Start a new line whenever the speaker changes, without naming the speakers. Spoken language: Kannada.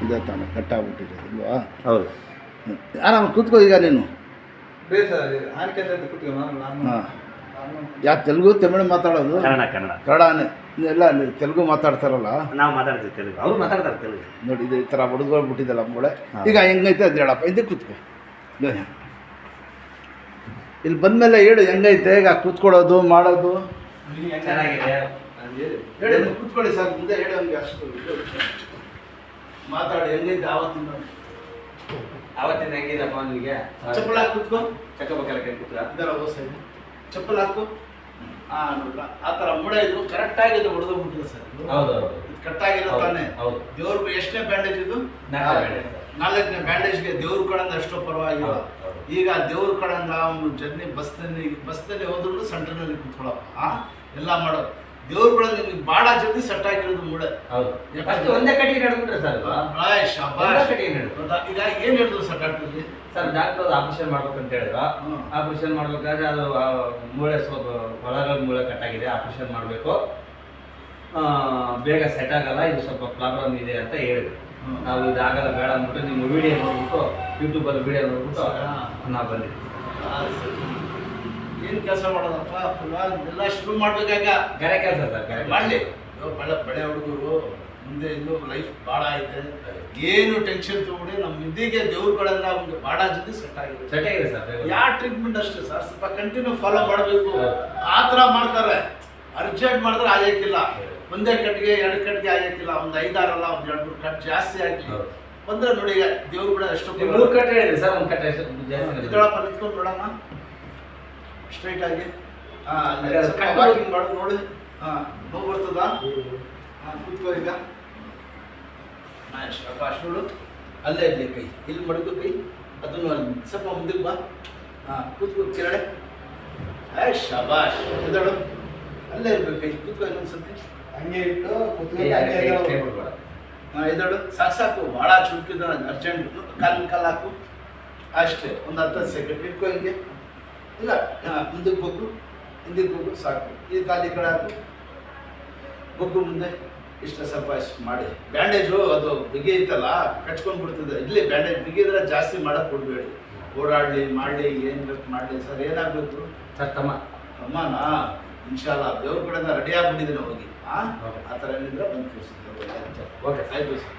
ಇದೇ ತಾನೆ ಕಟ್ಟಾಗ್ಬಿಟ್ಟಿರೋದು ಇಲ್ವಾ?
ಹೌದು.
ಆರಾಮ ಕೂತ್ಕೋ ಈಗ ನೀನು.
ಹಾಂ,
ಯಾಕೆ ತೆಲುಗು ತಮಿಳು ಮಾತಾಡೋದು? ಕನ್ನಡನೇ ಎಲ್ಲ ತೆಲುಗು ಮಾತಾಡ್ತಾರಲ್ಲ.
ನಾವು ಮಾತಾಡ್ತೀವಿ ತೆಲುಗು, ಅವ್ರು ಮಾತಾಡ್ತಾರೆ ತೆಲುಗು.
ನೋಡಿ ಇದು ಈ ಥರ ಹುಡುಗೋಗ್ಬಿಟ್ಟಿದ್ದಲ್ಲ ಮೂಳೆ. ಈಗ ಹೆಂಗೈತೆ ಅದು ಹೇಳಪ್ಪ, ಇದಕ್ಕೆ ಕೂತ್ಕೋ. ಇಲ್ಲಿ ಬಂದಮೇಲೆ ಹೇಳು ಹೆಂಗೈತೆ ಈಗ ಕೂತ್ಕೊಳ್ಳೋದು ಮಾಡೋದು.
ಚೆನ್ನಾಗಿದೆ
ಹೇಳಿ ಕೂತ್ಕೊಳ್ಳಿ ಸರ್, ಮುಂದೆ ಹೇಳಿ ಹಂಗೆ ಅಷ್ಟು ಮಾತಾಡಿ ಹೆಂಗೈತೆ
ಆವತ್ತಿನ ಹೆಂಗಿದಪ್ಪ ನಿಮಗೆ?
ಚಪ್ಪಲ್ ಹಾಕಿ ಕೂತ್ಕೋ.
ಚಕ್ಕಬೇಕಲ್ಲ ಕೈ ಕೂತ್ರ
ಇದರ ದೋಸೆ ಚಪ್ಪಲ್ ಹಾಕು. ಹಾಂ ನೋಡ್ಲ ಆ ಥರ ಮೂಳೆ ಇದು ಕರೆಕ್ಟಾಗಿದೆ, ಹೊಡೆದೋಗ್ಬಿಟ್ಟಿದೆ ಸರ್.
ಹೌದು,
ಇದು ಕಟ್ಟಾಗಿರೋ ತಾನೆ.
ಹೌದು.
ದೇವ್ರಿಗೆ ಎಷ್ಟನೇ ಬ್ಯಾಂಡೇಜ್ ಇದು? 4ನೇ ಬ್ಯಾಂಡೇಜ್ಗೆ ದೇವ್ರ ಕಡೆಯಿಂದ ಅಷ್ಟೋ ಪರವಾಗಿಲ್ಲ. ಈಗ ದೇವ್ರ ಕಡೆಯಿಂದ ಅವನು ಜರ್ನಿ ಬಸ್ನಲ್ಲಿ ಹೋದ್ರು ಸೆಂಟ್ರ್ನಲ್ಲಿ ಕೂತ್ಕೊಳ್ಳಪ್ಪ ಎಲ್ಲ ಮಾಡೋದು. ದೇವ್ರ ಕಡೆಯಿಂದ ನಿಮ್ಗೆ ಭಾಳ ಜಲ್ದಿ ಸೆಟ್ ಆಗಿರೋದು ಮೂಳೆ.
ಒಂದೇ ಕಟ್ಟಿಗೆ ನಡೆದ್ಬಿಟ್ರೆ ಸರ್
ಈಗ ಏನು ಹೇಳಿದ್ರು ಸರ್ ಡಾಕ್ಟ್ರಲ್ಲಿ?
ಸರ್ ಡಾಕ್ಟರ್ ಆಪರೇಷನ್ ಮಾಡ್ಬೇಕಂತ ಹೇಳಿದ್ರು. ಆಪರೇಷನ್ ಮಾಡ್ಬೇಕಾದ್ರೆ ಅದು ಮೂಳೆ ಸ್ವಲ್ಪ ಒಳಗಡೆ ಮೂಳೆ ಕಟ್ಟಾಗಿದೆ, ಆಪರೇಷನ್ ಮಾಡಬೇಕು, ಬೇಗ ಸೆಟ್ ಆಗಲ್ಲ, ಇದು ಸ್ವಲ್ಪ ಪ್ರಾಬ್ಲಮ್ ಇದೆ ಅಂತ ಹೇಳಿದ್ರು. ನಾವು ಇದಾಗಲ್ಲ ಬೇಡ ಅಂದ್ಬಿಟ್ಟು ನಿಮ್ಮ ವಿಡಿಯೋ ನೋಡ್ಬಿಟ್ಟು ಯೂಟ್ಯೂಬಲ್ಲಿ ವಿಡಿಯೋ ನೋಡ್ಬಿಟ್ಟು ನಾವು ಬಂದಿದ್ವಿ.
ಏನು ಕೆಲಸ ಮಾಡೋದಪ್ಪ, ಎಲ್ಲ ಶುರು ಮಾಡ್ಬೇಕಾಗ
ಗರೆ ಕೆಲಸ ಸರ್
ಮಾಡಲಿ. ಬಳೆ ಹುಡುಗರು ಮುಂದೆ ಇನ್ನೂ ಲೈಫ್ ಭಾಳ ಐತೆ. ಏನು ಟೆನ್ಷನ್ ತಗೊಂಡು ನಮ್ಮ ನಿಧಿಗೆ ದೇವ್ರ ಕಡೆಯಿಂದ ಅವ್ನಿಗೆ ಭಾಳ ಜೊತೆ ಸೆಟ್ ಆಗಿದೆ
ಸರ್.
ಯಾವ ಟ್ರೀಟ್ಮೆಂಟ್ ಅಷ್ಟೇ ಸರ್, ಸ್ವಲ್ಪ ಕಂಟಿನ್ಯೂ ಫಾಲೋ ಮಾಡಬೇಕು. ಆ ಥರ ಮಾಡ್ತಾರೆ, ಅರ್ಜೆಂಟ್ ಮಾಡಿದ್ರೆ ಆಗಕ್ಕಿಲ್ಲ. ಒಂದೇ ಕಟ್ಟಿಗೆ 2 ಕಟ್ಟಿಗೆ ಆಗಕ್ಕಿಲ್ಲ, ಒಂದು 5-6 ಅಲ್ಲ, ಒಂದು 2-3 ಕಟ್ ಜಾಸ್ತಿ ಆಗಲಿ ಬಂದರೆ ನೋಡಿ. ಈಗ ದೇವ್ರ ಕೂಡ ಎಷ್ಟು
3 ಕಟ್ಟೆ ಹೇಳಿದೆ ಸರ್, 1 ಕಟ್ಟೆ
ಇದೊಳಪ್ಪ ನಿಂತ್ಕೊಂಡು ನೋಡೋಣ ಸ್ಟ್ರೈಟ್ ಆಗಿ. ವಾಕಿಂಗ್ ಮಾಡೋದು ನೋಡಿ. ನೋವು ಬರ್ತದ? ಕೂತ್ಕೋ ಈಗ. ಅಷ್ಟು ಅಲ್ಲೇ ಇರಲಿ ಕೈ, ಇಲ್ಲಿ ಮಡಗು ಕೈ, ಅದನ್ನು ಅಲ್ಲಿ ಸ್ವಲ್ಪ ಮುಂದಕ್ಕೆ ಬಾ. ಕೂತ್ಕೋ ಕೆರಡೆ. ಶಬಾಷ್, ಎದಳು ಅಲ್ಲೇ ಇರ್ಬೇಕು ಕೈ. ಕೂತ್ಕೋ ಇನ್ನೊಂದ್ಸತಿ ಹಂಗೆ ಇಟ್ಟು ಎದಳು. ಸಾಕು ಭಾಳ ಚುರುಕಿದ, ಅರ್ಜೆಂಟ್ ಕಾಲು ಹಾಕು ಅಷ್ಟೇ. ಒಂದು 10 ಸೆಕೆಂಡ್ ಇಟ್ಕೋ ಹಿಂಗೆ. ಇಲ್ಲ ಮುಂದಕ್ಕೆ ಬಗ್ಗು, ಹಿಂದಕ್ಕೆ ಬಗ್ಗು, ಸಾಕು. ಈ ಕಾಲು ಈ ಕಡೆ ಹಾಕು, ಬಗ್ಗು ಮುಂದೆ. ಇಷ್ಟ ಸ್ವಲ್ಪ ಮಾಡಿ. ಬ್ಯಾಂಡೇಜು ಅದು ಬಿಗಿ ಐತಲ್ಲ, ಕಚ್ಕೊಂಡು ಬಿಡ್ತದೆ. ಇಲ್ಲಿ ಬ್ಯಾಂಡೇಜ್ ಬಿಗಿದ್ರೆ ಜಾಸ್ತಿ ಮಾಡೋಕ್ಕೆ ಕೊಡಬೇಡಿ. ಓಡಾಡಲಿ ಮಾಡಲಿ, ಏನು ಬೇಕು ಮಾಡಲಿ. ಸರ್ ಏನಾಗಬೇಕು
ಸರ್?
ತಮ್ಮನಾ ಇನ್ಶಾಲ್ಲ ದೇವ್ರ ಕಡೆಯಿಂದ ರೆಡಿ ಆಗಿಬಿಟ್ಟಿದ್ದೀನಿ ಹೋಗಿ. ಆ ಥರ ಏನಿದ್ರೆ ಬಂದು ತೋರಿಸಿದ್ದೆ.
ಓಕೆ
ಆಯಿತು ಸರ್.